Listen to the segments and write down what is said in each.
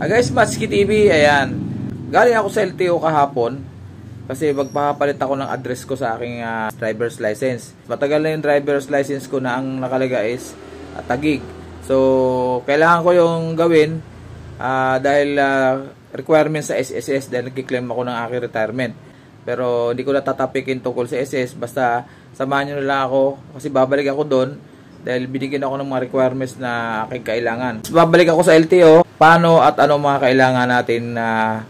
Guys, Matsuki TV, ayan. Galing ako sa LTO kahapon kasi magpapalit ako ng address ko sa aking driver's license. Matagal na yung driver's license ko na ang nakalagay is Taguig. So, kailangan ko yung gawin dahil requirements sa SSS dahil nagkiklaim ako ng aking retirement. Pero hindi ko natatapikin tungkol sa SS. Basta samahan nyo na lang ako kasi babalik ako doon dahil binigyan ako ng mga requirements na aking kailangan. Babalik ako sa LTO. Paano at ano mga kailangan natin na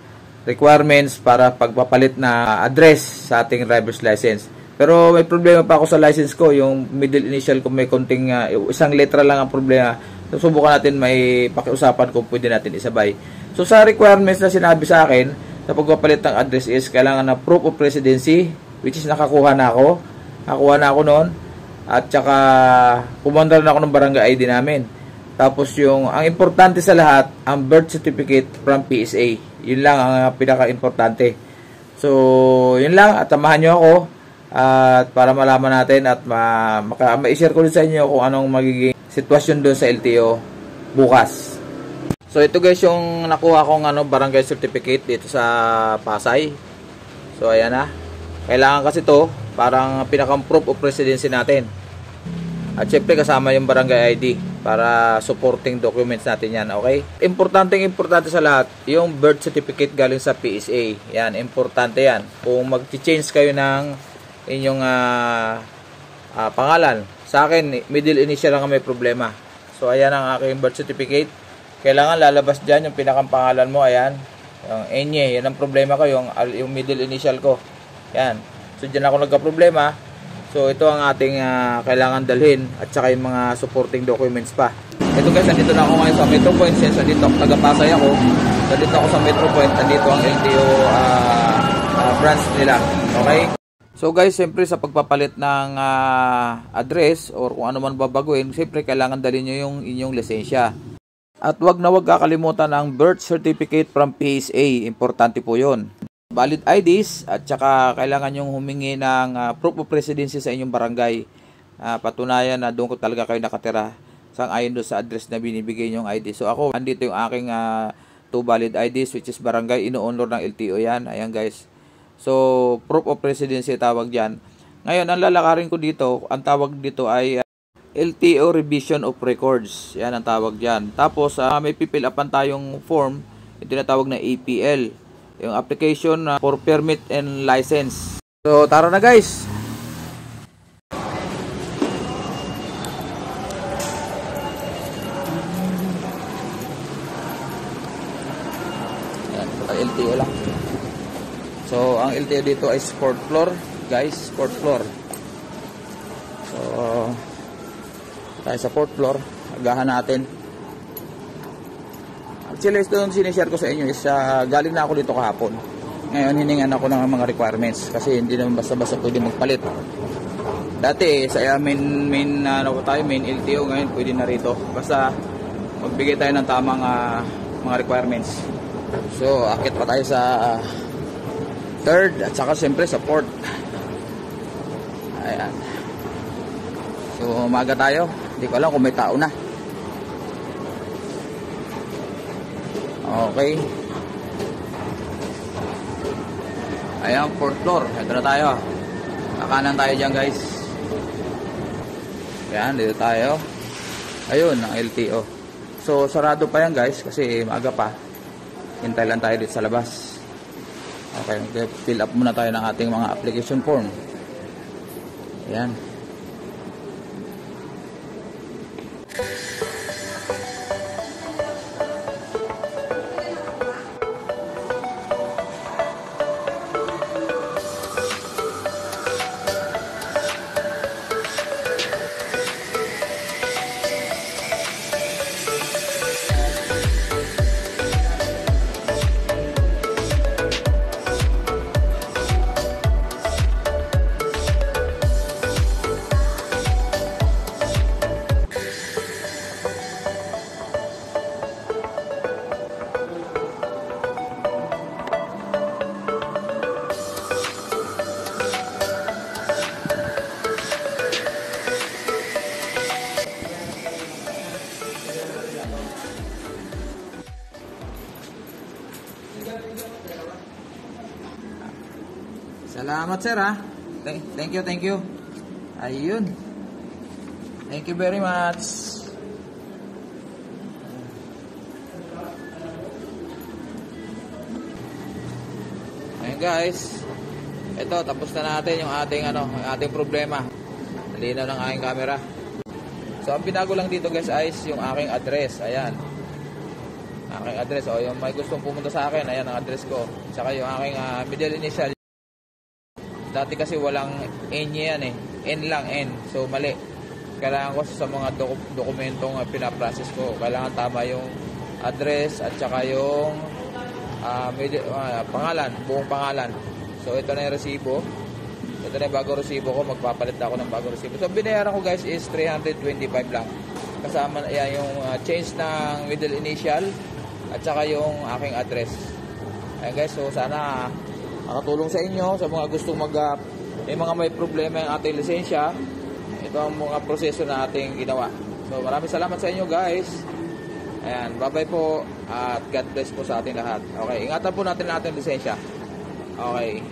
requirements para pagpapalit na address sa ating driver's license. Pero may problema pa ako sa license ko. Yung middle initial ko may konting isang letra lang ang problema. So, subukan natin may pakiusapan kung pwede natin isabay. So sa requirements na sinabi sa akin sa pagpapalit ng address is kailangan na proof of residency, which is nakakuha na ako. Nakakuha na ako noon. At saka pumandar na ako ng barangay ID namin. Tapos ang importante sa lahat, ang birth certificate from PSA. Yun lang ang pinaka-importante. So, yun lang. At samahan nyo ako. At para malaman natin at ma-share ko din sa inyo kung anong magiging sitwasyon doon sa LTO bukas. So, ito guys yung nakuha kong barangay certificate dito sa Pasay. So, ayan na. Kailangan kasi to parang pinaka-proof of residency natin. At syempre kasama yung barangay ID para supporting documents natin yan, okay? Importante sa lahat, yung birth certificate galing sa PSA. Yan, importante yan. Kung mag-change kayo ng inyong pangalan. Sa akin, middle initial lang may problema. So, ayan ang aking birth certificate. Kailangan lalabas dyan yung pinakang pangalan mo, ayan. Yung Enye, yan ang problema ko, yung middle initial ko. Yan. So, dyan ako nagka-problema. So, ito ang ating kailangan dalhin at saka yung mga supporting documents pa. Ito guys, nandito na ako ngayon sa Metro Point. Since nandito taga-Pasay ako. Nandito ako sa Metro Point. Nandito ang LTO branch nila. Okay? So guys, siyempre sa pagpapalit ng address or kung ano man babaguhin, siyempre kailangan dalhin nyo yung inyong lisensya. At wag kakalimutan ang birth certificate from PSA. Importante po yun. Valid IDs at saka kailangan yung humingi ng proof of residency sa inyong barangay. Patunayan na doon ko talaga kayo nakatira sang-ayon doon sa address na binibigay yung ID. So ako, andito yung aking 2 valid IDs which is barangay, ino-honor ng LTO yan. Ayan guys. So proof of residency tawag dyan. Ngayon, ang lalakarin ko dito, ang tawag dito ay LTO Revision of Records. Yan ang tawag dyan. Tapos may pipill upan tayong form, ito na tawag na APL. Yung application for permit and license. So, tara na guys. Ayan, LTO lang. So, ang LTO dito ay 4th floor. Guys, 4th floor. So, tayo sa 4th floor. Agahan natin. Actually, ito yung sinishare ko sa inyo is galing na ako dito kahapon. Ngayon, hiningan ako ng mga requirements kasi hindi naman basta-basta pwede magpalit. Dati, sa main LTO, ngayon pwede na rito. Basta magbigay tayo ng tamang mga requirements. So, akit pa tayo sa 3rd at saka siyempre sa 4th. Ayan. So, umaga tayo. Hindi ko alam kung may tao na. Okay. Ayan, 4th floor. Ito na tayo. Kakanan tayo dyan guys. Ayan, dito tayo. Ayun, ang LTO. So, sarado pa yan guys kasi maaga pa. Hintay lang tayo dito sa labas. Okay, fill up muna tayo ng ating mga application form. Ayan. Salamat sir ha. Thank you, thank you. Ayun. Thank you very much. Ayun guys. Ito, tapos na natin yung ating problema. Linaw ng aking camera. So, ang binago lang dito guys ay yung aking address. Ayan. Aking address. O, yung may gustong pumunta sa akin, ayan ang address ko. Tsaka yung aking middle initial. Dati kasi walang N yan eh. N lang, N. So, mali. Kailangan ko sa mga dokumentong pinaprocess ko. Kailangan tama yung address at saka yung pangalan, buong pangalan. So, ito na yung resibo. Ito na yung bagong resibo ko. Magpapalit ako ng bagong resibo. So, binayaran ko guys is 325 lang. Kasama yan yung change ng middle initial at saka yung aking address. Ayan guys, so sana makatulong sa inyo sa mga gustong may problema yung ating lisensya. Ito ang mga proseso na ating ginawa. So maraming salamat sa inyo guys. Ayan, bye bye po at God bless po sa ating lahat. Okay, ingatan po natin ang ating lisensya. Okay.